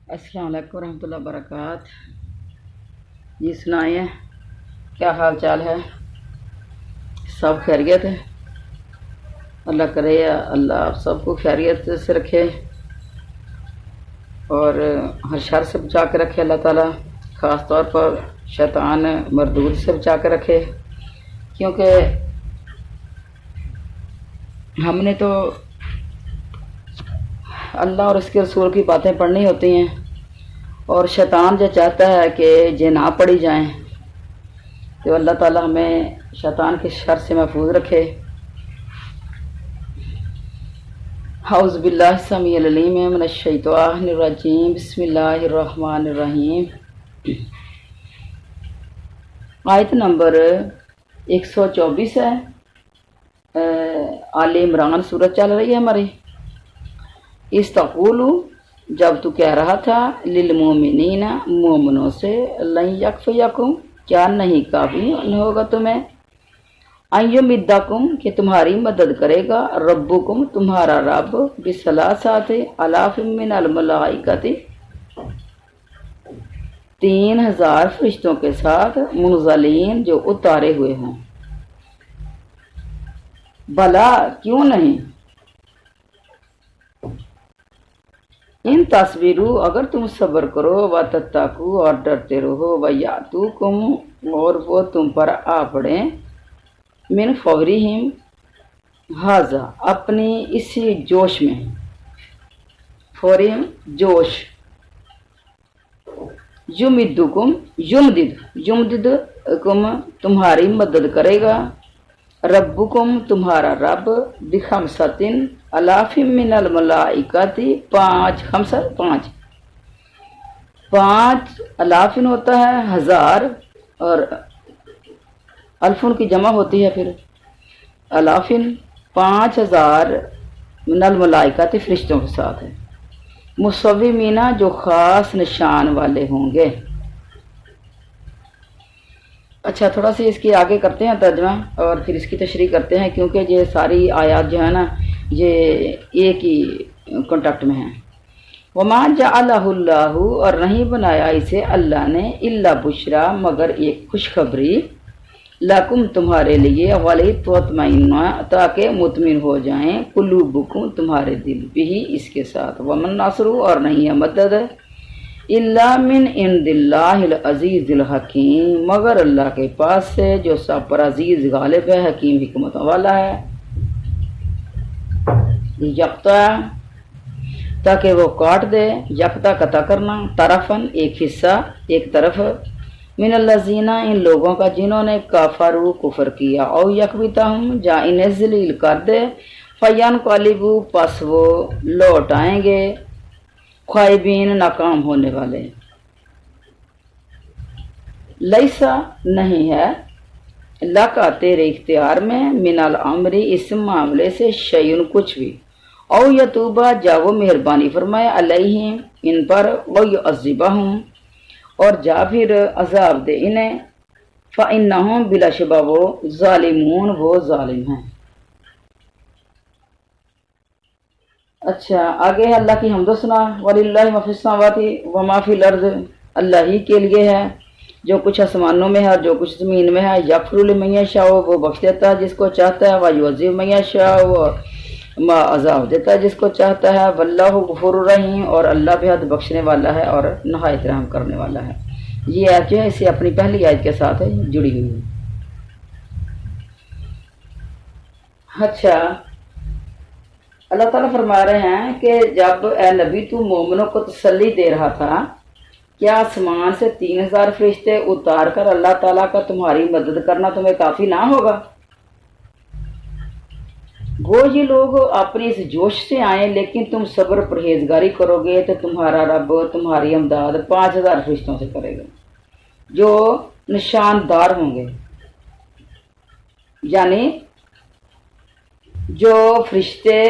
السلام علیکم ورحمۃ اللہ وبرکاتہ۔ جی سنائیے، کیا حال چال ہے؟ سب خیریت ہے؟ اللہ کرے اللہ آپ سب کو خیریت سے رکھے اور ہر شر سے بچا کے رکھے اللہ تعالیٰ، خاص طور پر شیطان مردود سے بچا کے رکھے، کیونکہ ہم نے تو اللہ اور اس کے رسول کی باتیں پڑھنی ہوتی ہیں، اور شیطان جو چاہتا ہے کہ یہ نہ پڑھی جائیں، تو اللہ تعالیٰ ہمیں شیطان کے شر سے محفوظ رکھے۔ اعوذ باللہ السمیع العلیم من الشیطان الرجیم، بسم اللہ الرحمن الرحیم۔ آیت نمبر 124 ہے، آل عمران سورت چل رہی ہے ہماری۔ استقولو، جب تو کہہ رہا تھا، للمومنین، مومنوں سے، لن یکفیکم، کیا نہیں کافی ہوگا تمہیں، ان یمدکم، کہ تمہاری مدد کرے گا، ربکم، تمہارا رب، بثلاثۃ آلاف من الملائکۃ، 3000 فرشتوں کے ساتھ، منزلین، جو اتارے ہوئے ہوں۔ بلا، کیوں نہیں، ان تصویرو، اگر تم صبر کرو، و تتقو، اور ڈرتے رہو، و یاتوکم، اور وہ تم پر آ پڑیں، من فورہم ھذا، اپنی اسی جوش میں، فورہم جوش، یمدکم، یمددکم، تمہاری مدد کرے گا، ربکم، تمہارا رب، بخمسۃ آلاف من الملائکۃ، 5 آلاف ہوتا ہے 1000، اور الفن کی جمع ہوتی ہے پھر الافن، 5000 من الملائکۃ، فرشتوں کے ساتھ ہے، مصومین، جو خاص نشان والے ہوں گے۔ اچھا، تھوڑا سی اس کی آگے کرتے ہیں ترجمہ اور پھر اس کی تشریح کرتے ہیں، کیونکہ یہ ساری آیات جو ہے نا یہ ایک ہی کانٹیکٹ میں ہیں۔ وما جعلہ اللہ، اور نہیں بنایا اسے اللہ نے، الا بشرا، مگر ایک خوشخبری، لکم، تمہارے لیے، ولتطمئن، تاکہ مطمئن ہو جائیں، قلوبکم، تمہارے دل، بھی، اس کے ساتھ، ومن نصر، اور نہیں ہے مدد، الا من عند اللہ العزیز الحکیم، مگر اللہ کے پاس سے جو سب پر عزیز، غالب ہے، حکیم، حکمت والا ہے۔ یقطع، تاکہ وہ کاٹ دے، یقطع قطع کرنا، طرفن، ایک حصہ، ایک طرف، من الذین، ان لوگوں کا جنہوں نے کفروا، کفر کیا، او یکبتہم، یا انہیں ذلیل کر دے، فینقلبوا، پس وہ لوٹ آئیں گے، خائبین، ناکام ہونے والے۔ لیسا، نہیں ہے، لکا، تیرے اختیار میں، من الامر، اس معاملے سے، شیئن، کچھ بھی، او یتوبہ، جا وہ مہربانی فرمائے، علیہم، ان پر، او یعذبہم، اور جا پھر عذاب دے انہیں، فإنہم، بلا شبہ وہ، ظالمون، وہ ظالم ہیں۔ اچھا، آگے ہے اللہ کی حمد و ثنا، وَلِلَّهِ مَا فِي السَّمَاوَاتِ وَمَا فِي الْأَرْضِ، اللہ ہی کے لیے ہے جو کچھ آسمانوں میں ہے اور جو کچھ زمین میں ہے، یغفر لمن یشاء، وہ بخش دیتا ہے جس کو چاہتا ہے، وَیُعَذِّبُ مَن یشاء، وہ عذاب دیتا ہے جس کو چاہتا ہے، وَاللَّهُ غفور رحیم، اور اللہ بے حد بخشنے والا ہے اور نہایت رحم کرنے والا ہے۔ یہ آیت جو ہے اسے اپنی پہلی آیت کے ساتھ جڑی ہوئی ہے۔ اچھا، اللہ تعالیٰ فرما رہے ہیں کہ جب اے نبی تو مومنوں کو تسلی دے رہا تھا، کیا آسمان سے 3000 فرشتے اتار کر اللہ تعالیٰ کا تمہاری مدد کرنا تمہیں کافی نہ ہوگا؟ وہ یہ لوگ اپنی اس جوش سے آئیں، لیکن تم صبر پرہیزگاری کرو گے تو تمہارا رب تمہاری امداد 5000 فرشتوں سے کرے گا، جو نشاندار ہوں گے، یعنی جو فرشتے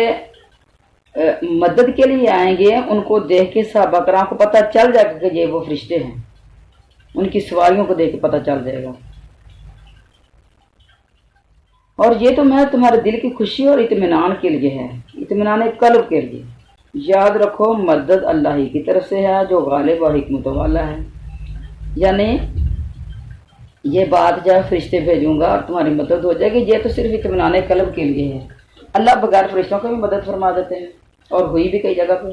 مدد کے لیے آئیں گے، ان کو دیکھ کے صحابہ کرام کو پتہ چل جائے گا کہ یہ وہ فرشتے ہیں، ان کی سواریوں کو دیکھ کے پتہ چل جائے گا، اور یہ تو میں تمہارے دل کی خوشی اور اطمینان کے لیے ہے، اطمینان قلب کے لیے، یاد رکھو مدد اللہ ہی کی طرف سے ہے جو غالب اور حکمت والا ہے، یعنی یہ بات جب فرشتے بھیجوں گا اور تمہاری مدد ہو جائے گی، یہ تو صرف اطمینان قلب کے لیے ہے۔ اللہ بغیر فرشتوں کو بھی مدد فرما دیتے ہیں، اور ہوئی بھی کئی جگہ پہ۔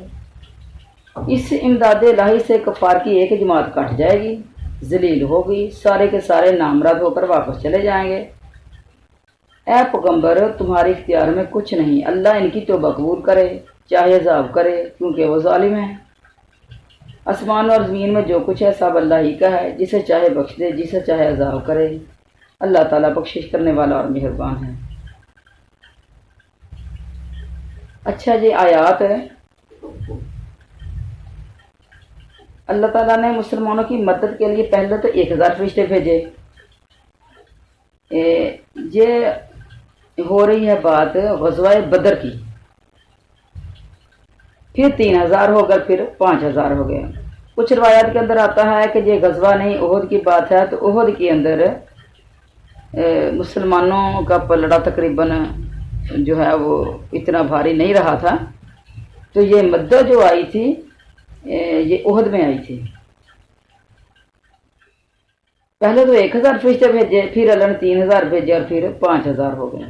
اس امداد الہی سے کفار کی ایک جماعت کٹ جائے گی، ذلیل ہوگی، سارے کے سارے نامرد ہو کر واپس چلے جائیں گے۔ اے پیغمبر تمہارے اختیار میں کچھ نہیں، اللہ ان کی توبہ قبول کرے چاہے عذاب کرے، کیونکہ وہ ظالم ہے۔ آسمان اور زمین میں جو کچھ ہے سب اللہ ہی کا ہے، جسے چاہے بخش دے، جسے چاہے عذاب کرے۔ اللہ تعالیٰ بخشش کرنے والا اور مہربان ہے۔ اچھا جی، آیات ہے، اللہ تعالیٰ نے مسلمانوں کی مدد کے لیے پہلے تو 1000 فرشتے بھیجے۔ یہ ہو رہی ہے بات غزوہ بدر کی، پھر 3000 ہو گئے، پھر 5000 ہو گئے۔ کچھ روایات کے اندر آتا ہے کہ یہ غزوہ نہیں احد کی بات ہے، تو احد کے اندر مسلمانوں کا پلڑا تقریباً جو ہے وہ اتنا بھاری نہیں رہا تھا، تو یہ مدد جو آئی تھی یہ احد میں آئی تھی۔ پہلے تو 1000 فرشتے بھیجے، پھر اللہ نے 3000 بھیجے، اور پھر 5000 ہو گئے۔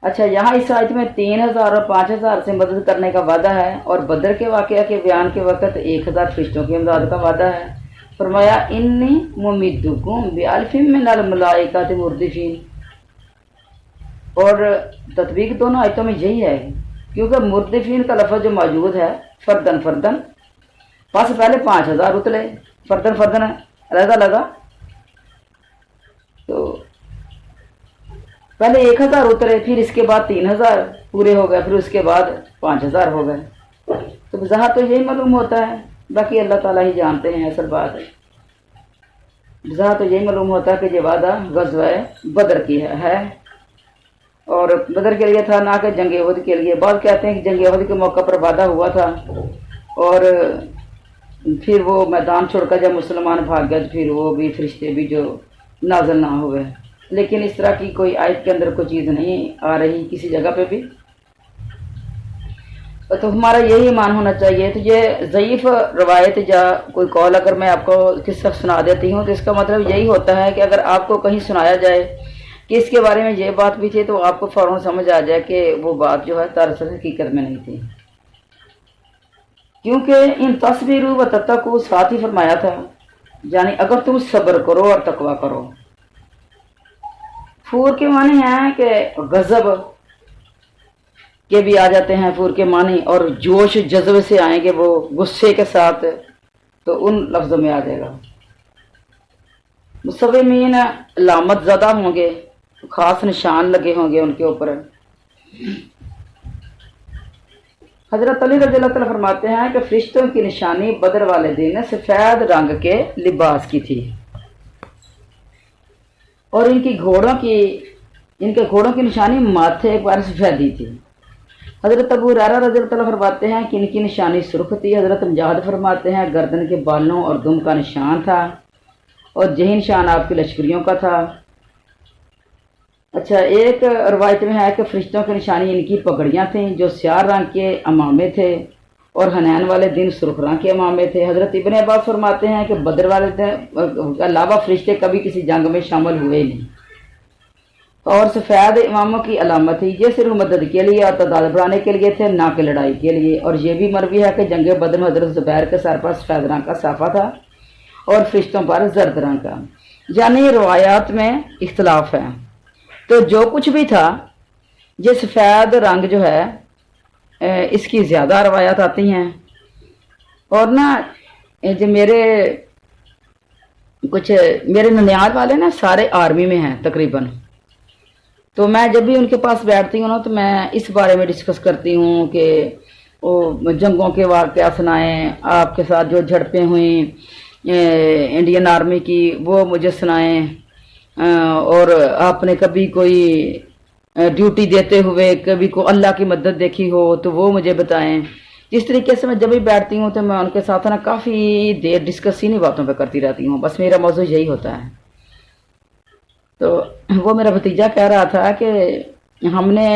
اچھا، یہاں اس آیت میں 3000 اور 5000 سے مدد کرنے کا وعدہ ہے، اور بدر کے واقعہ کے بیان کے وقت 1000 فرشتوں کی امداد کا وعدہ ہے۔ فرمایا انی ممدکم بألف من الملائکۃ مردفین، اور تطبیق دونوں آیتوں میں یہی ہے، کیونکہ مردفین کا لفظ جو موجود ہے فردن فردن، بس پہلے 5000 اتلے، فردن فردن علیحدہ لگا، تو پہلے 1000 اترے، پھر اس کے بعد 3000 پورے ہو گئے، پھر اس کے بعد 5000 ہو گئے۔ تو وضاحت تو یہی معلوم ہوتا ہے، باقی اللہ تعالیٰ ہی جانتے ہیں اصل بات۔ وضاحت تو یہی معلوم ہوتا ہے کہ یہ وعدہ غزوہ بدر کی ہے، اور بدر کے لیے تھا، نہ کہ جنگ احد کے لیے۔ بعض کہتے ہیں کہ جنگ احد کے موقع پر وعدہ ہوا تھا، اور پھر وہ میدان چھوڑ کر جب مسلمان بھاگ گئے، پھر وہ بھی فرشتے بھی جو نازل نہ ہوئے۔ لیکن اس طرح کی کوئی آیت کے اندر کوئی چیز نہیں آ رہی کسی جگہ پہ بھی، تو ہمارا یہی ایمان ہونا چاہیے۔ تو یہ ضعیف روایت یا کوئی قول اگر میں آپ کو قصہ سنا دیتی ہوں، تو اس کا مطلب یہی ہوتا ہے کہ اگر آپ کو کہیں سنایا جائے کہ اس کے بارے میں یہ بات بھی تھی، تو آپ کو فوراً سمجھ آ جائے کہ وہ بات جو ہے دراصل حقیقت میں نہیں تھی، کیونکہ ان تصویروں و تتقوا ساتھ ہی فرمایا تھا، یعنی اگر تم صبر کرو اور تقوی کرو۔ فور کے معنی ہیں کہ غضب کے بھی آ جاتے ہیں فور کے معنی، اور جوش جذبے سے آئیں گے وہ غصے کے ساتھ، تو ان لفظوں میں آ جائے گا۔ مصومین علامت زدہ ہوں گے، خاص نشان لگے ہوں گے ان کے اوپر۔ حضرت علی رضی اللہ تعالیٰ فرماتے ہیں کہ فرشتوں کی نشانی بدر والے دن سفید رنگ کے لباس کی تھی، اور ان کے گھوڑوں کی نشانی ماتھے پر سفیدی تھی۔ حضرت ابو ہریرہ رضی اللہ تعالیٰ فرماتے ہیں کہ ان کی نشانی سرخ تھی۔ حضرت مجاہد فرماتے ہیں گردن کے بالوں اور دم کا نشان تھا، اور یہی نشان آپ کی لشکریوں کا تھا۔ اچھا، ایک روایت میں ہے کہ فرشتوں کی نشانی ان کی پگڑیاں تھیں جو سیاہ رنگ کے امامے تھے، اور حنین والے دن سرخ رنگ کے امامے تھے۔ حضرت ابن عباس فرماتے ہیں کہ بدر والے دن کے علاوہ فرشتے کبھی کسی جنگ میں شامل ہوئے نہیں، اور سفید اماموں کی علامت تھی۔ یہ صرف مدد کے لیے اور تعداد بڑھانے کے لیے تھے، نہ کہ لڑائی کے لیے۔ اور یہ بھی مروی ہے کہ جنگ بدر میں حضرت زبیر کے سر پر سفید رنگ کا صافہ تھا، اور فرشتوں پر زرد رنگ کا، یعنی روایات میں اختلاف ہے۔ تو جو کچھ بھی تھا، یہ سفید رنگ جو ہے اس کی زیادہ روایات آتی ہیں، اور نا جو میرے ننیال والے نا سارے آرمی میں ہیں تقریباً، تو میں جب بھی ان کے پاس بیٹھتی ہوں نا، تو میں اس بارے میں ڈسکس کرتی ہوں کہ وہ جنگوں کے واقعہ سنائیں، آپ کے ساتھ جو جھڑپیں ہوئیں انڈین آرمی کی وہ مجھے سنائیں، اور آپ نے کبھی کوئی ڈیوٹی دیتے ہوئے کبھی کو اللہ کی مدد دیکھی ہو تو وہ مجھے بتائیں۔ اس طریقے سے میں جب بھی بیٹھتی ہوں تو میں ان کے ساتھ نا کافی دیر ڈسکس انہی باتوں پہ کرتی رہتی ہوں، بس میرا موضوع یہی ہوتا ہے۔ تو وہ میرا بھتیجا کہہ رہا تھا کہ ہم نے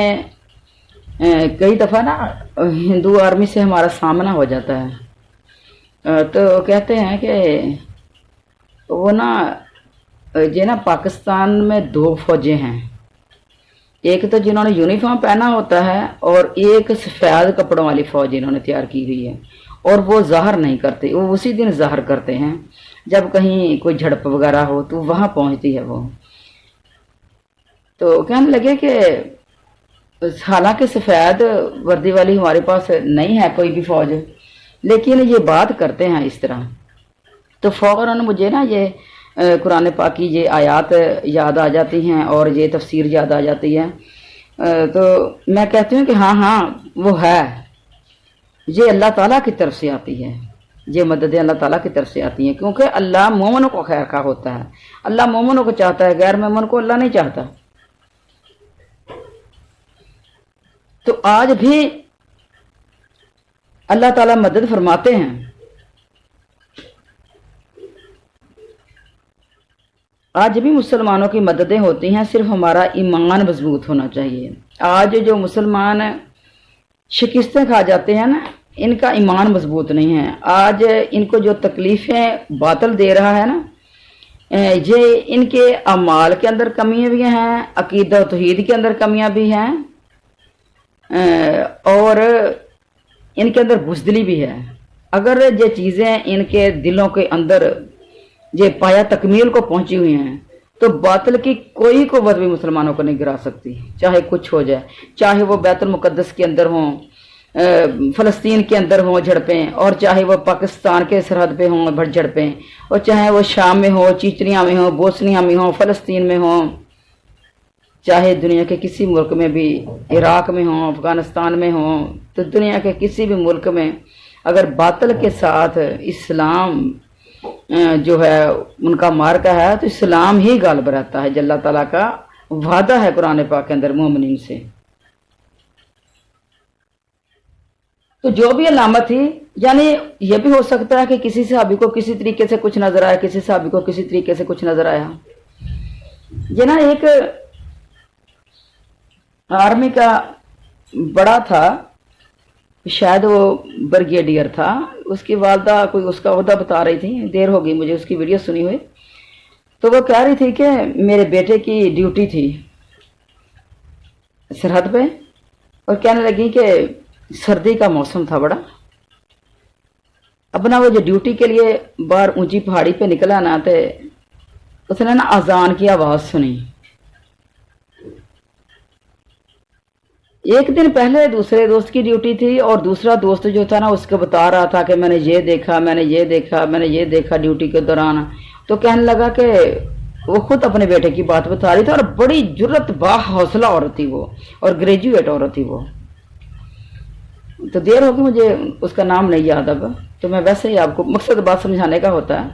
کئی دفعہ نا ہندو آرمی سے ہمارا سامنا ہو جاتا ہے، تو کہتے ہیں کہ وہ نا یہ نا پاکستان میں دو فوجیں ہیں، ایک تو جنہوں نے یونیفارم پہنا ہوتا ہے اور ایک سفید کپڑوں والی فوج انہوں نے تیار کی ہوئی ہے، اور وہ ظاہر نہیں کرتے، وہ اسی دن ظاہر کرتے ہیں جب کہیں کوئی جھڑپ وغیرہ ہو تو وہاں پہنچتی ہے وہ۔ تو کہنے لگے کہ حالانکہ سفید وردی والی ہمارے پاس نہیں ہے کوئی بھی فوج، لیکن یہ بات کرتے ہیں اس طرح۔ تو فوراً مجھے نا یہ قرآن پاک کی یہ آیات یاد آ جاتی ہیں اور یہ تفسیر یاد آ جاتی ہے، تو میں کہتی ہوں کہ ہاں ہاں وہ ہے، یہ اللہ تعالیٰ کی طرف سے آتی ہے، یہ مددیں اللہ تعالیٰ کی طرف سے آتی ہیں، کیونکہ اللہ مومنوں کو خیر کا ہوتا ہے، اللہ مومنوں کو چاہتا ہے، غیر مومن کو اللہ نہیں چاہتا۔ تو آج بھی اللہ تعالیٰ مدد فرماتے ہیں، آج بھی مسلمانوں کی مددیں ہوتی ہیں، صرف ہمارا ایمان مضبوط ہونا چاہیے۔ آج جو مسلمان شکستیں کھا جاتے ہیں نا، ان کا ایمان مضبوط نہیں ہے، آج ان کو جو تکلیفیں باطل دے رہا ہے نا، یہ ان کے اعمال کے اندر کمیاں بھی ہیں، عقیدہ و توحید کے اندر کمیاں بھی ہیں، اور ان کے اندر بزدلی بھی ہے۔ اگر یہ چیزیں ان کے دلوں کے اندر یہ پایا تکمیل کو پہنچی ہوئی ہیں تو باطل کی کوئی قوت بھی مسلمانوں کو نہیں گرا سکتی، چاہے کچھ ہو جائے، چاہے وہ بیت المقدس کے اندر ہوں، فلسطین کے اندر ہوں جھڑپیں، اور چاہے وہ پاکستان کے سرحد پہ ہوں جھڑپیں، اور چاہے وہ شام میں ہوں، چیچنیا میں ہوں، بوسنیا میں ہوں، فلسطین میں ہوں، چاہے دنیا کے کسی ملک میں بھی، عراق میں ہوں، افغانستان میں ہوں، تو دنیا کے کسی بھی ملک میں اگر باطل کے ساتھ اسلام جو ہے ان کا مارکا ہے تو اسلام ہی غالب رہتا ہے، اللہ تعالیٰ کا وعدہ ہے قرآن پاک کے اندر مومنین سے۔ تو جو بھی علامت تھی، یعنی یہ بھی ہو سکتا ہے کہ کسی صحابی کو کسی طریقے سے کچھ نظر آیا، کسی صحابی کو کسی طریقے سے کچھ نظر آیا۔ یہ نا ایک آرمی کا بڑا تھا، شاید وہ بریگیڈیئر تھا، اس کی والدہ کوئی اس کا عہدہ بتا رہی تھی، دیر ہو گئی مجھے اس کی ویڈیو سنی ہوئے، تو وہ کہہ رہی تھی کہ میرے بیٹے کی ڈیوٹی تھی سرحد پہ، اور کہنے لگی کہ سردی کا موسم تھا بڑا، اپنا وہ جو ڈیوٹی کے لیے باہر اونچی پہاڑی پہ نکلا نا، تو اس نے نا اذان کی آواز سنی۔ ایک دن پہلے دوسرے دوست کی ڈیوٹی تھی، اور دوسرا دوست جو تھا نا اس کو بتا رہا تھا کہ میں نے یہ دیکھا، میں نے یہ دیکھا، میں نے یہ دیکھا ڈیوٹی کے دوران، تو کہنے لگا کہ وہ خود اپنے بیٹے کی بات بتا رہی تھی، اور بڑی جرت با حوصلہ عورت تھی وہ، اور گریجویٹ عورت تھی وہ۔ تو دیر ہوگی مجھے اس کا نام نہیں یاد اب، تو میں ویسے ہی آپ کو مقصد بات سمجھانے کا ہوتا ہے۔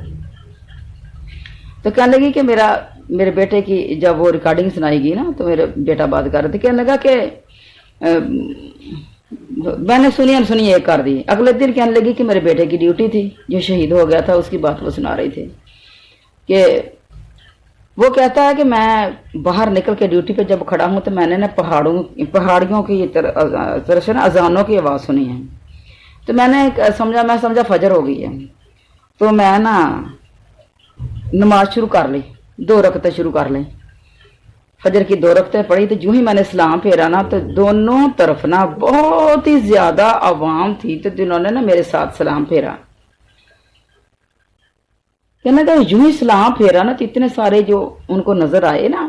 تو کہنے لگی کہ میرے بیٹے کی جب وہ ریکارڈنگ سنائی گی نا، تو میرا بیٹا بات کر رہے تھے، کہنے لگا کہ میں نے سنی ایک کر دی۔ اگلے دن کہنے لگی کہ میرے بیٹے کی ڈیوٹی تھی، جو شہید ہو گیا تھا، اس کی بات وہ سنا رہی تھی کہ وہ کہتا ہے کہ میں باہر نکل کے ڈیوٹی پہ جب کھڑا ہوں تو میں نے نا پہاڑیوں کی طرف سے نا اذانوں کی آواز سنی ہے، تو میں سمجھا فجر ہو گئی ہے، تو میں نا نماز شروع کر لی، 2 رکعتیں شروع کر لیں، فجر کی 2 رکعتیں پڑھی، تو جو ہی میں نے سلام پھیرا نا، تو دونوں طرف نا بہت ہی زیادہ عوام تھی، تو جنہوں نے نا میرے ساتھ سلام پھیرا، کہنے کہ یوں ہی سلام پھیرا نا، تو اتنے سارے جو ان کو نظر آئے نا،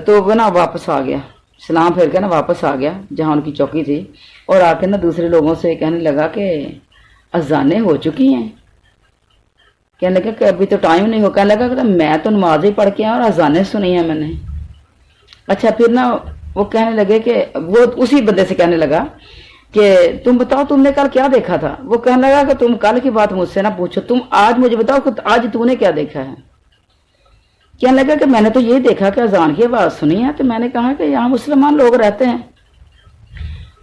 تو وہ نا واپس آ گیا، سلام پھیر کے نا واپس آ گیا جہاں ان کی چوکی تھی، اور آ کے نا دوسرے لوگوں سے کہنے لگا کہ اذانیں ہو چکی ہیں، کہنے لگا کہ ابھی تو ٹائم نہیں ہو، کہنے لگا کہ میں تو نماز ہی پڑھ کے آیا اور اذانیں سنی ہیں میں نے۔ اچھا پھر نا وہ کہنے لگے کہ وہ اسی بندے سے کہنے لگا کہ تم بتاؤ تم نے کل کیا دیکھا تھا؟ وہ کہنے لگا کہ تم کل کی بات مجھ سے نہ پوچھو، تم آج مجھے بتاؤ کہ آج تو نے کیا دیکھا ہے؟ کہنے لگا کہ میں نے تو یہ دیکھا کہ اذان کی آواز سنی ہے، تو میں نے کہا کہ یہاں مسلمان لوگ رہتے ہیں،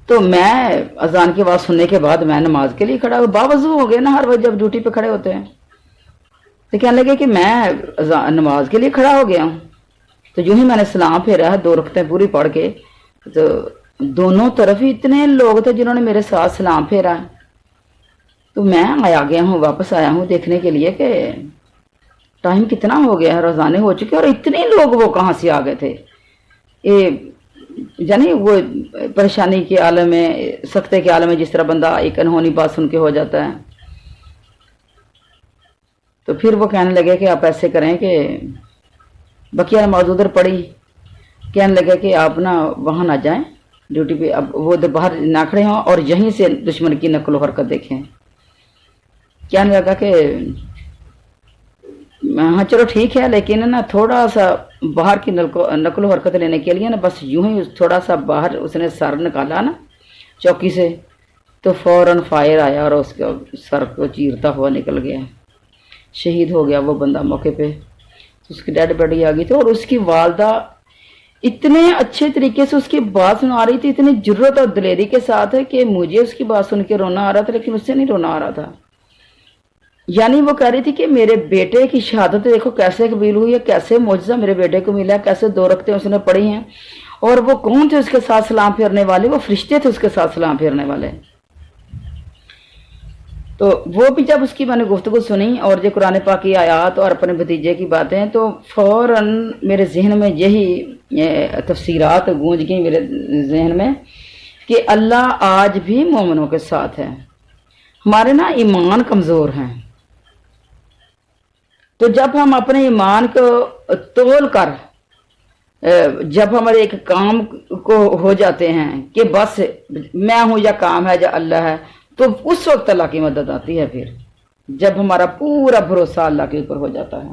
تو میں اذان کی آواز سننے کے بعد میں نماز کے لیے کھڑا ہوں، باوضو ہو گئے نا ہر وقت جب ڈیوٹی پہ کھڑے ہوتے ہیں، تو کہنے لگے کہ میں نماز کے لیے کھڑا ہو گیا ہوں، تو یوں ہی میں نے سلام پھیرا ہے 2 رکعتیں پوری پڑھ کے، تو دونوں طرف ہی اتنے لوگ تھے جنہوں نے میرے ساتھ سلام پھیرا، تو میں آیا گیا ہوں، واپس آیا ہوں دیکھنے کے لیے کہ ٹائم کتنا ہو گیا ہے، روزانے ہو چکے اور اتنے لوگ وہ کہاں سے آ گئے تھے۔ یعنی وہ پریشانی کے عالم میں، سختے کے عالم میں جس طرح بندہ ایک انہونی بات سن کے ہو جاتا ہے، تو پھر وہ کہنے لگے کہ آپ ایسے کریں کہ بقیہ نماز ادھر پڑھی، کہنے لگے کہ آپ نا وہاں نہ جائیں ڈیوٹی پہ، اب وہ ادھر باہر نہ کھڑے ہوں اور یہیں سے دشمن کی نقل و حرکت دیکھیں۔ کہنے لگا کہ ہاں چلو ٹھیک ہے، لیکن نا تھوڑا سا باہر کی نقل و حرکت لینے کے لیے نا بس یوں ہی تھوڑا سا باہر اس نے سر نکالا نا چوکی سے، تو فوراً فائر آیا اور اس کا سر کو چیرتا ہوا نکل گیا، شہید ہو گیا وہ بندہ موقع پہ۔ اس کی ڈیڈ باڈی آ گئی تھی اور اس کی والدہ اتنے اچھے طریقے سے اس کی بات سنا رہی تھی، اتنی جرت اور دلیری کے ساتھ ہے کہ مجھے اس کی بات سن کے رونا آ رہا تھا، لیکن اس سے نہیں رونا آ رہا تھا۔ یعنی وہ کہہ رہی تھی کہ میرے بیٹے کی شہادت دیکھو کیسے قبول ہوئی ہے، کیسے معجزہ میرے بیٹے کو ملا ہے، کیسے 2 رکعتیں اس نے پڑھی ہیں، اور وہ کون تھے اس کے ساتھ سلام پھیرنے والے؟ وہ فرشتے تھے اس کے ساتھ سلام پھیرنے والے۔ تو وہ بھی جب اس کی میں نے گفتگو سنی اور یہ قرآن پاک کی آیات اور اپنے بھتیجے کی باتیں، تو فوراً میرے ذہن میں یہی تفسیرات گونج گئیں میرے ذہن میں کہ اللہ آج بھی مومنوں کے ساتھ ہے۔ ہمارے نا ایمان کمزور ہیں، تو جب ہم اپنے ایمان کو تول کر جب ہمارے ایک کام کو ہو جاتے ہیں کہ بس میں ہوں یا کام ہے یا اللہ ہے، تو اس وقت اللہ کی مدد آتی ہے۔ پھر جب ہمارا پورا بھروسہ اللہ کے اوپر ہو جاتا ہے،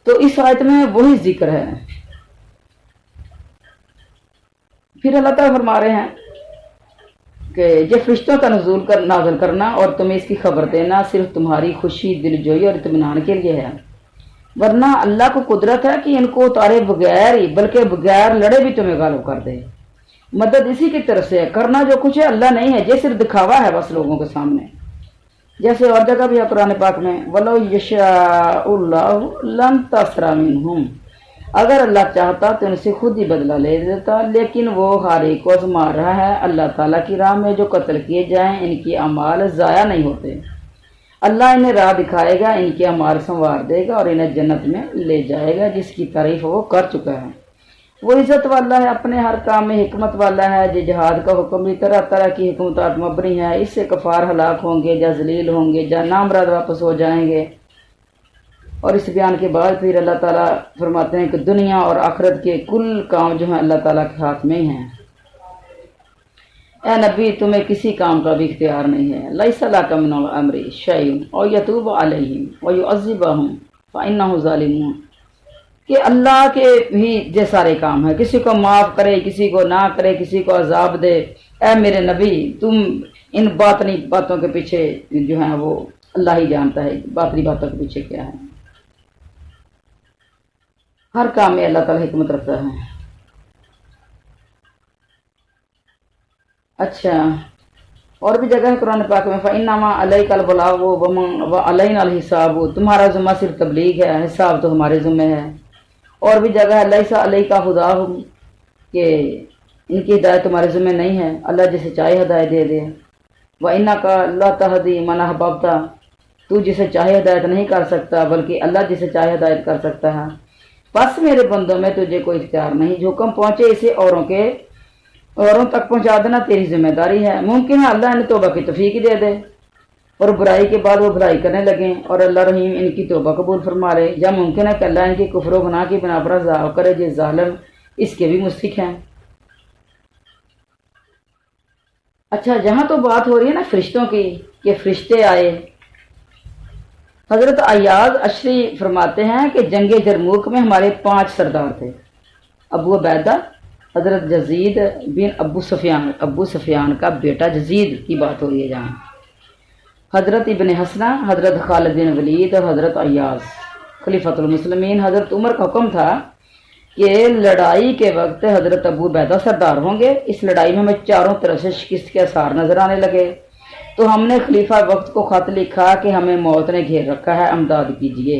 تو اس آیت میں وہی ذکر ہے۔ پھر اللہ تعالیٰ فرما رہے ہیں کہ یہ فرشتوں کا نازل کرنا اور تمہیں اس کی خبر دینا صرف تمہاری خوشی، دل جوئی اور اطمینان کے لیے ہے، ورنہ اللہ کو قدرت ہے کہ ان کو اتارے بغیر ہی بلکہ بغیر لڑے بھی تمہیں غالب کر دے۔ مدد اسی کی طرف سے ہے، کرنا جو کچھ ہے اللہ نہیں ہے، یہ صرف دکھاوا ہے بس لوگوں کے سامنے۔ جیسے اور جگہ بھی ہے قرآن پاک میں وَلَوْ يَشَاءُ اللَّهُ لَانتَصَرَ مِنْهُمْ، اگر اللہ چاہتا تو ان سے خود ہی بدلہ لے دیتا، لیکن وہ ہر ایک کو آزما رہا ہے۔ اللہ تعالیٰ کی راہ میں جو قتل کیے جائیں ان کی اعمال ضائع نہیں ہوتے، اللہ انہیں راہ دکھائے گا، ان کے اعمال سنوار دے گا اور انہیں جنت میں لے جائے گا جس کی تعریف وہ کر چکا ہے۔ وہ عزت والا ہے، اپنے ہر کام میں حکمت والا ہے، جو جہاد کا حکم بھی طرح طرح کی حکمتات مبنی ہے، اس سے کفار ہلاک ہوں گے یا ذلیل ہوں گے یا نامراد واپس ہو جائیں گے۔ اور اس بیان کے بعد پھر اللہ تعالیٰ فرماتے ہیں کہ دنیا اور آخرت کے کل کام جو ہیں اللہ تعالیٰ کے ہاتھ میں ہی ہیں۔ اے نبی تمہیں کسی کام کا بھی اختیار نہیں ہے، لیس لک من الامر شیء او یتوب علیہم ویعذبہم فانہم ظالمون، کہ اللہ کے بھی یہ سارے کام ہیں، کسی کو معاف کرے، کسی کو نہ کرے، کسی کو عذاب دے۔ اے میرے نبی تم ان باطنی باتوں کے پیچھے جو ہیں وہ اللہ ہی جانتا ہے، باطنی باتوں کے پیچھے کیا ہے۔ ہر کام میں اللہ تعالیٰ حکمت رکھتا ہے۔ اچھا، اور بھی جگہ ہے قرآن پاک میں فَإِنَّمَا عَلَيْكَ الْبَلَاغُ وَعَلَيْنَا الْحِسَابُ، تمہارا ذمہ صرف تبلیغ ہے، حساب تو ہمارے ذمہ ہے۔ اور بھی جگہ ہے لَيْسَ عَلَيْكَ هُدَاهُمْ، کہ ان کی ہدایت تمہارے ذمہ نہیں ہے، اللہ جسے چاہے ہدایت دے دے۔ وَإِنَّكَ لَا تَهْدِي مَنْ أَحْبَبْتَ، تو جسے چاہے ہدایت نہیں کر سکتا بلکہ اللہ جسے چاہے ہدایت کر سکتا ہے۔ بس میرے بندوں میں تجھے کوئی اختیار نہیں، جو حکم پہنچے اسے اوروں تک پہنچا دینا تیری ذمہ داری ہے۔ ممکن ہے اللہ انہیں توبہ کی توفیق دے دے اور برائی کے بعد وہ بھلائی کرنے لگیں اور اللہ رحیم ان کی توبہ قبول فرما لے، یا ممکن ہے کہ اللہ ان کی کفر و گناہ کی بنا پر عذاب کرے، جو ظالم اس کے بھی مستحق ہیں۔ اچھا، جہاں تو بات ہو رہی ہے نا فرشتوں کی کہ فرشتے آئے، حضرت ایاز اشری فرماتے ہیں کہ جنگ جرموک میں ہمارے 5 سردار تھے۔ ابو عبیدہ، حضرت یزید بن ابو سفیان کا بیٹا یزید کی بات ہو رہی ہے جہاں، حضرت ابن حسنہ، حضرت خالد بن ولید اور حضرت ایاز خلیفۃ المسلمین۔ حضرت عمر کا حکم تھا کہ لڑائی کے وقت حضرت ابو عبیدہ سردار ہوں گے۔ اس لڑائی میں ہمیں چاروں طرف سے شکست کے آثار نظر آنے لگے، تو ہم نے خلیفہ وقت کو خط لکھا کہ ہمیں موت نے گھیر رکھا ہے، امداد کیجیے۔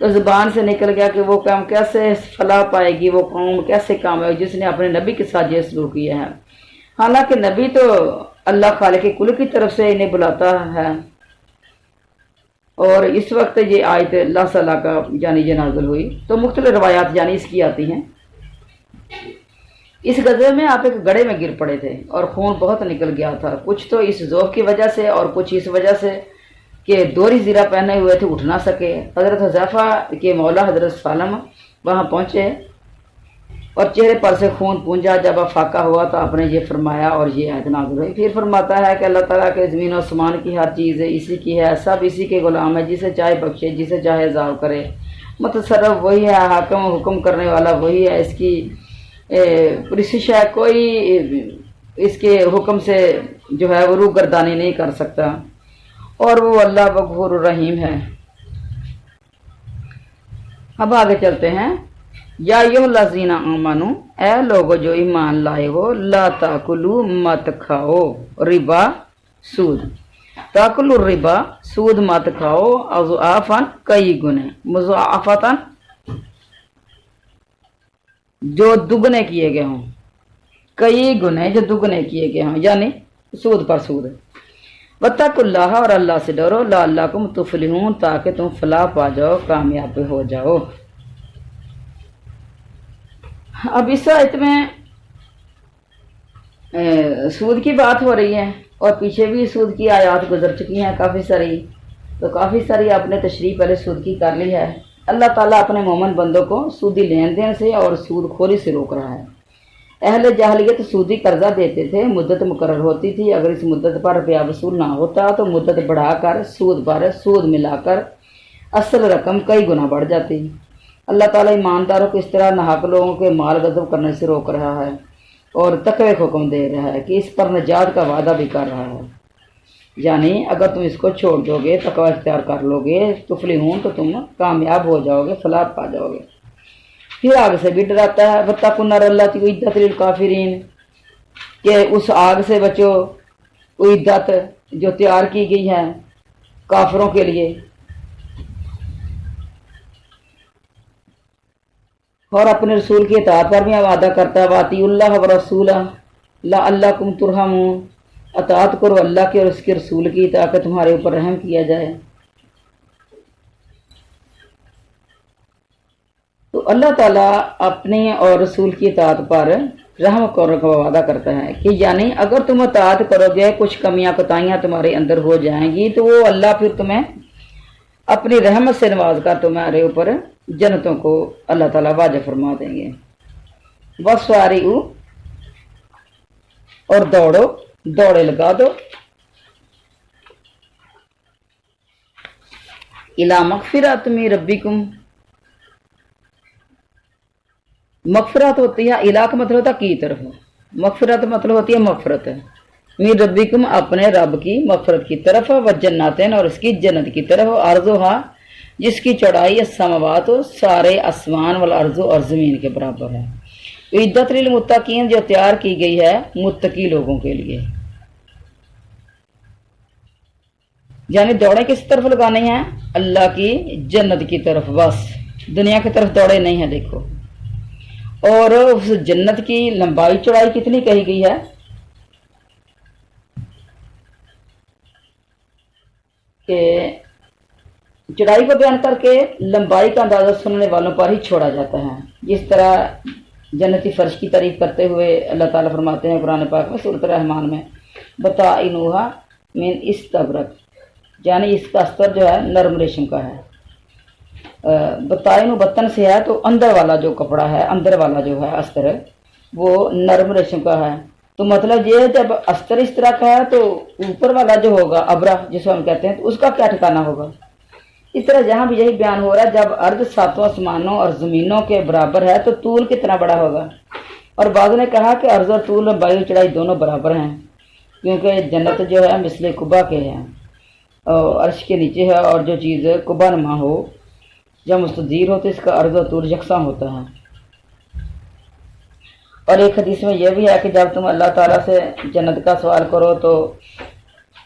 تو زبان سے نکل گیا کہ وہ کام کیسے فلاح پائے گی، وہ قوم کیسے کامیاب جس نے اپنے نبی کے ساتھ یہ سلوک کیا ہے۔ حالانکہ نبی تو اللہ خالق کل کی طرف سے انہیں بلاتا ہے، اور اس وقت یہ آیت اللہ صلی کا یعنی یہ نازل ہوئی۔ تو مختلف روایات یعنی اس کی آتی ہیں۔ اس غزوے میں آپ ایک گڑھے میں گر پڑے تھے اور خون بہت نکل گیا تھا، کچھ تو اس ذوف کی وجہ سے اور کچھ اس وجہ سے کہ دوہری زیرہ پہنے ہوئے تھے، اٹھ نہ سکے۔ حضرت حذیفہ کے مولا حضرت سالم وہاں پہنچے اور چہرے پر سے خون پونجا۔ جب افاقہ ہوا تو آپ نے یہ فرمایا اور یہ آیت نازل ہوئی۔ پھر فرماتا ہے کہ اللہ تعالیٰ کے زمین و آسمان کی ہر چیز اسی کی ہے، سب اسی کے غلام ہے، جسے چاہے بخشے، جسے چاہے عذاب کرے۔ متصرف وہی ہے، حاکم و حکم کرنے والا وہی ہے، اس کی پرسش ہے، کوئی اس کے حکم سے جو ہے وہ روح گردانی نہیں کر سکتا، اور وہ اللہ غفور الرحیم ہے۔ اب آگے چلتے ہیں۔ یا ایھا الذین آمنو، اے لوگو جو ایمان لائے ہو، لا تاکلوا مت کھاؤ ربا سود، تاکلوا الربا سود مت کھاؤ، اضعافا کئی گنے، مضاعفتاً جو دگنے کیے گئے ہوں، کئی گنے جو دگنے کیے گئے ہوں، یعنی سود پر سود۔ واتقوا اللہ، اور اللہ سے ڈرو، لعلکم تفلحون، تاکہ تم فلاح پا جاؤ، کامیاب ہو جاؤ۔ اب اس آیت میں سود کی بات ہو رہی ہے، اور پیچھے بھی سود کی آیات گزر چکی ہیں کافی ساری، تو کافی ساری آپ نے تشریح پہلے سود کی کر لی ہے۔ اللہ تعالیٰ اپنے مومن بندوں کو سودی لین دین سے اور سود خوری سے روک رہا ہے۔ اہل جاہلیت سودی قرضہ دیتے تھے، مدت مقرر ہوتی تھی، اگر اس مدت پر روپیہ وصول نہ ہوتا تو مدت بڑھا کر سود پر سود ملا کر اصل رقم کئی گنا بڑھ جاتی۔ اللہ تعالیٰ ایمانداروں کو اس طرح ناحق لوگوں کے مال غصب کرنے سے روک رہا ہے، اور تقوی کا حکم دے رہا ہے کہ اس پر نجات کا وعدہ بھی کر رہا ہے، یعنی اگر تم اس کو چھوڑ دو گے، تقوی اختیار کر لو گے، تفلحون، تو تم کامیاب ہو جاؤ گے، فلاح پا جاؤ گے۔ پھر آگ سے بھی ڈراتا ہے، واتقوا النار التی اعدت للکافرین، کہ اس آگ سے بچو، اعدت جو تیار کی گئی ہے کافروں کے لیے، اور اپنے رسول کی اطاعت پر بھی وعدہ کرتا ہے، واطیعوا اللہ ورسولہ لعلکم ترحمون، اطاعت کرو اللہ کے اور اس کے رسول کی تاکہ تمہارے اوپر رحم کیا جائے۔ تو اللہ تعالیٰ اپنے اور رسول کی اطاعت پر رحم کرنے کا وعدہ کرتا ہے کہ یعنی اگر تم اطاعت کرو گے، کچھ کمیاں کوتاہیاں تمہارے اندر ہو جائیں گی، تو وہ اللہ پھر تمہیں اپنی رحمت سے نواز کر تمہارے اوپر جنتوں کو اللہ تعالیٰ واجب فرما دیں گے۔ وَسَارِعُوا، اور دوڑو، دوڑے لگا دو، اِلیٰ مغفرۃ من ربکم، مغفرت ہوتی ہے، الہ کا مطلب ہوتا ہے کی طرف، مغفرت مطلب ہوتی ہے مغفرت، من ربکم اپنے رب کی مغفرت کی طرف، وجناتین اور اس کی جنت کی طرف، عرضھا جس کی چوڑائی السماوات سارے آسمان والارض اور زمین کے برابر ہے، اعدت للمتقین جو تیار کی گئی ہے متقی لوگوں کے لیے، یعنی دوڑیں کس طرف لگانی ہیں؟ اللہ کی جنت کی طرف، بس دنیا کی طرف دوڑے نہیں ہیں۔ دیکھو، اور اس جنت کی لمبائی چوڑائی کتنی کہی گئی ہے کہ چوڑائی کو بیان کر کے لمبائی کا اندازہ سننے والوں پر ہی چھوڑا جاتا ہے۔ جس طرح جنتی فرش کی تعریف کرتے ہوئے اللہ تعالیٰ فرماتے ہیں قرآن پاک میں سورۃ الرحمن میں، بطائنھا من استبرق، یعنی اس کا استر جو ہے نرم ریشم کا ہے۔ بطائن بطن سے ہے تو اندر والا جو کپڑا ہے، اندر والا جو ہے استر وہ نرم ریشم کا ہے۔ تو مطلب یہ ہے جب استر اس طرح کا ہے تو اوپر والا جو ہوگا ابرہ جس کو ہم کہتے ہیں، تو اس کا کیا ٹھکانہ ہوگا۔ اس طرح جہاں بھی یہی بیان ہو رہا ہے، جب ارض ساتوں آسمانوں اور زمینوں کے برابر ہے تو طول کتنا بڑا ہوگا۔ اور بعض نے کہا کہ عرض اور طول لمبائی اور چڑھائی دونوں برابر ہیں، کیونکہ جنت جو ہے مثل قبا کے ہے، اور عرش کے نیچے ہے، اور جو چیز قبا نما ہو جب مستدیر ہو تو اس کا عرض و طول یکساں ہوتا ہے۔ اور ایک حدیث میں یہ بھی ہے کہ جب تم اللہ تعالیٰ سے جنت کا سوال کرو تو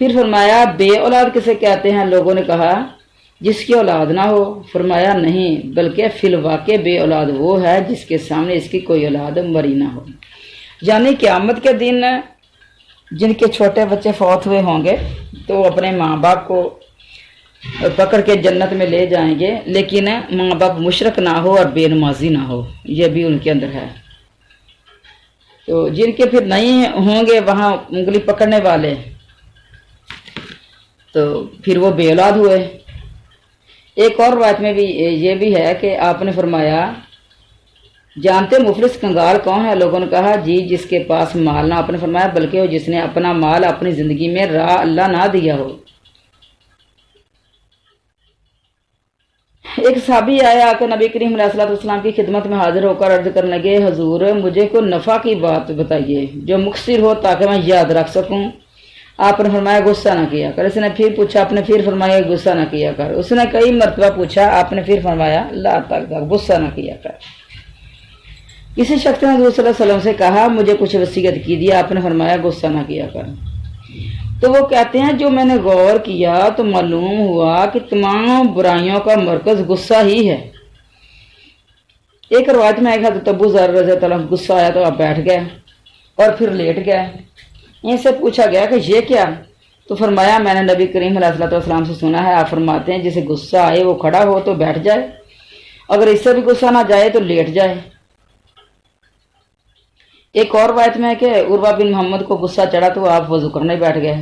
پھر فرمایا بے اولاد کسے کہتے ہیں؟ لوگوں نے کہا جس کی اولاد نہ ہو۔ فرمایا نہیں، بلکہ فی الواقع بے اولاد وہ ہے جس کے سامنے اس کی کوئی اولاد مری نہ ہو۔ یعنی قیامت کے دن جن کے چھوٹے بچے فوت ہوئے ہوں گے تو اپنے ماں باپ کو پکڑ کے جنت میں لے جائیں گے، لیکن ماں باپ مشرک نہ ہو اور بے نمازی نہ ہو، یہ بھی ان کے اندر ہے۔ تو جن کے پھر نہیں ہوں گے وہاں انگلی پکڑنے والے، تو پھر وہ بے اولاد ہوئے۔ ایک اور روایت میں بھی یہ بھی ہے کہ آپ نے فرمایا جانتے مفلس کنگال کون ہے؟ لوگوں نے کہا جی جس کے پاس مال نہ۔ آپ نے فرمایا بلکہ وہ جس نے اپنا مال اپنی زندگی میں راہ اللہ نہ دیا ہو۔ ایک صحابی آیا کہ نبی کریم علیہ الصلوۃ والسلام کی خدمت میں حاضر ہو کر عرض کرنے لگے حضور مجھے کوئی نفع کی بات بتائیے جو مختصر ہو تاکہ میں یاد رکھ سکوں۔ آپ نے فرمایا غصہ نہ کیا کر۔ اس نے پھر پوچھا، آپ نے پھر فرمایا غصہ نہ کیا کر۔ اس نے کئی مرتبہ پوچھا، آپ نے پھر فرمایا لا تک غصہ نہ کیا کر۔ کسی شخص نے حضور صلی اللہ علیہ وسلم سے کہا مجھے کچھ وصیت کیجیے۔ آپ نے فرمایا غصہ نہ کیا کر۔ تو وہ کہتے ہیں جو میں نے غور کیا تو معلوم ہوا کہ تمام برائیوں کا مرکز غصہ ہی ہے۔ ایک روایت میں حضرت ابو ذر رضی اللہ عنہ غصہ آیا تو آپ بیٹھ گئے اور پھر لیٹ گئے۔ ان سے پوچھا گیا کہ یہ کیا؟ تو فرمایا میں نے نبی کریم علیہ الصلوۃ والسلام سے سنا ہے، آپ فرماتے ہیں جسے غصہ آئے وہ کھڑا ہو تو بیٹھ جائے، اگر اس سے بھی غصہ نہ جائے تو لیٹ جائے۔ ایک اور روایت میں ہے کہ عروہ بن محمد کو غصہ چڑھا تو آپ وضو کرنے بیٹھ گئے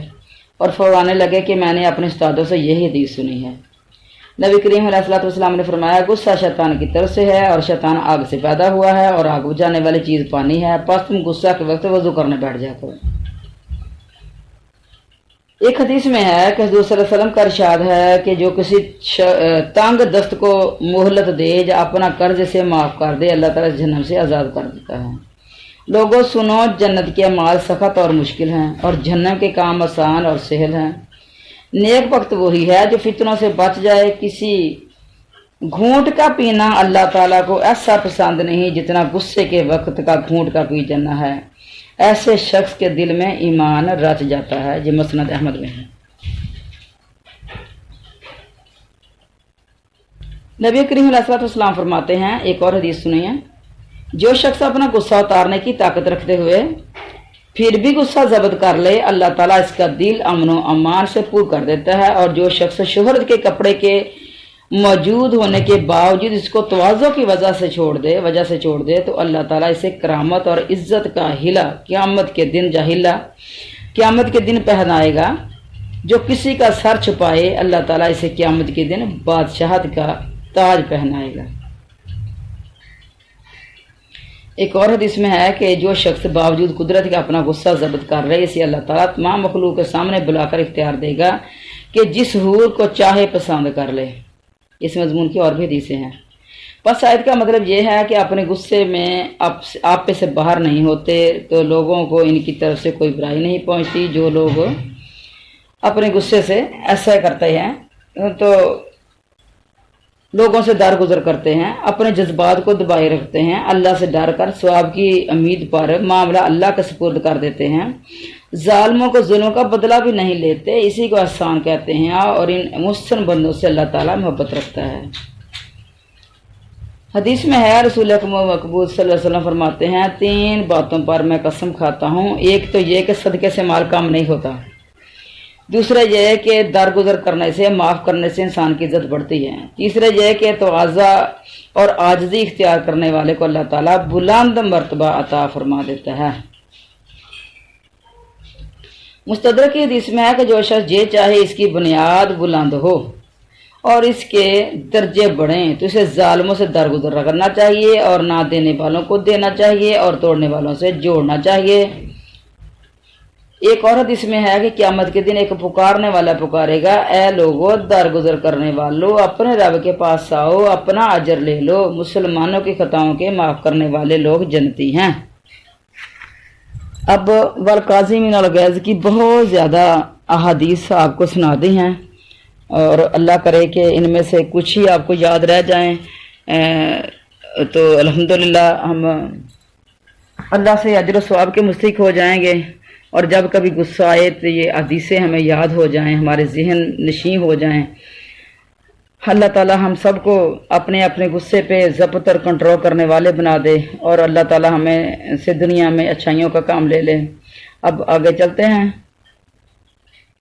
اور فرمانے لگے کہ میں نے اپنے استادوں سے یہی حدیث سنی ہے۔ نبی کریم علیہ الصلوۃ والسلام نے فرمایا غصہ شیطان کی طرف سے ہے اور شیطان آگ سے پیدا ہوا ہے اور آگ بجھانے والی چیز پانی ہے، پس تم غصہ کے وقت وضو کرنے بیٹھ جایا کرو۔ ایک حدیث میں ہے کہ حضور صلی اللہ علیہ وسلم کا ارشاد ہے کہ جو کسی تنگ دست کو مہلت دے یا اپنا قرض سے معاف کر دے اللہ تعالیٰ جہنم سے آزاد کر دیتا ہے۔ لوگوں سنو جنت کے اعمال سخت اور مشکل ہیں اور جہنم کے کام آسان اور سہل ہیں۔ نیک وقت وہی ہے جو فتنوں سے بچ جائے۔ کسی گھونٹ کا پینا اللہ تعالیٰ کو ایسا پسند نہیں جتنا غصے کے وقت کا گھونٹ کا پی جانا ہے، ایسے شخص کے دل میں ایمان رچ جاتا ہے۔ یہ مسند احمد میں ہے۔ نبی کریم علیہ الصلوۃ والسلام فرماتے ہیں، ایک اور حدیث سنیے، جو شخص اپنا غصہ اتارنے کی طاقت رکھتے ہوئے پھر بھی غصہ ضبط کر لے اللہ تعالیٰ اس کا دل امن و امان سے پور کر دیتا ہے، اور جو شخص شہرت کے کپڑے کے موجود ہونے کے باوجود اس کو تواضع کی وجہ سے چھوڑ دے تو اللہ تعالیٰ اسے کرامت اور عزت کا ہلا قیامت کے دن پہنائے گا۔ جو کسی کا سر چھپائے اللہ تعالیٰ اسے قیامت کے دن بادشاہت کا تاج پہنائے گا۔ ایک اور حدیث میں ہے کہ جو شخص باوجود قدرت کا اپنا غصہ ضبط کر رہے اسے اللہ تعالیٰ تمام مخلوق کے سامنے بلا کر اختیار دے گا کہ جس حور کو چاہے پسند کر لے۔ اس مضمون کی اور بھی حدیثیں ہیں۔ بس آیت کا مطلب یہ ہے کہ اپنے غصے میں آپ پہ سے باہر نہیں ہوتے تو لوگوں کو ان کی طرف سے کوئی برائی نہیں پہنچتی۔ جو لوگ اپنے غصے سے ایسا کرتے ہیں تو لوگوں سے درگزر کرتے ہیں، اپنے جذبات کو دبائے رکھتے ہیں، اللہ سے ڈر کر ثواب کی امید پر معاملہ اللہ کے سپرد کر دیتے ہیں، ظالموں کو ظلموں کا بدلہ بھی نہیں لیتے، اسی کو احسان کہتے ہیں، اور ان محسن بندوں سے اللہ تعالیٰ محبت رکھتا ہے۔ حدیث میں ہے رسول مقبول صلی اللہ علیہ وسلم فرماتے ہیں 3 باتوں پر میں قسم کھاتا ہوں، ایک تو یہ کہ صدقے سے مال کم نہیں ہوتا، دوسرا یہ کہ درگزر کرنے سے معاف کرنے سے انسان کی عزت بڑھتی ہے، تیسرا یہ کہ تواضع اور عاجزی اختیار کرنے والے کو اللہ تعالیٰ بلند مرتبہ عطا فرما دیتا ہے۔ مستدرک کی حدیث میں ہے کہ جو شخص یہ چاہے اس کی بنیاد بلند ہو اور اس کے درجے بڑھیں تو اسے ظالموں سے درگزر کرنا چاہیے اور نہ دینے والوں کو دینا چاہیے اور توڑنے والوں سے جوڑنا چاہیے۔ ایک اور حدیث میں ہے کہ قیامت کے دن ایک پکارنے والا پکارے گا، اے لوگو درگزر کرنے والو اپنے رب کے پاس آؤ، اپنا اجر لے لو، مسلمانوں کی خطاؤں کے معاف کرنے والے لوگ جنتی ہیں۔ اب والقاظمین الغیظ کی بہت زیادہ احادیث آپ کو سنا دی ہیں اور اللہ کرے کہ ان میں سے کچھ ہی آپ کو یاد رہ جائیں تو الحمدللہ ہم اللہ سے اجر و ثواب کے مستحق ہو جائیں گے۔ اور جب کبھی غصہ آئے تو یہ حدیثیں ہمیں یاد ہو جائیں، ہمارے ذہن نشیں ہو جائیں۔ اللہ تعالیٰ ہم سب کو اپنے اپنے غصے پہ ضبط اور کنٹرول کرنے والے بنا دے، اور اللہ تعالیٰ ہمیں سے دنیا میں اچھائیوں کا کام لے لے۔ اب آگے چلتے ہیں۔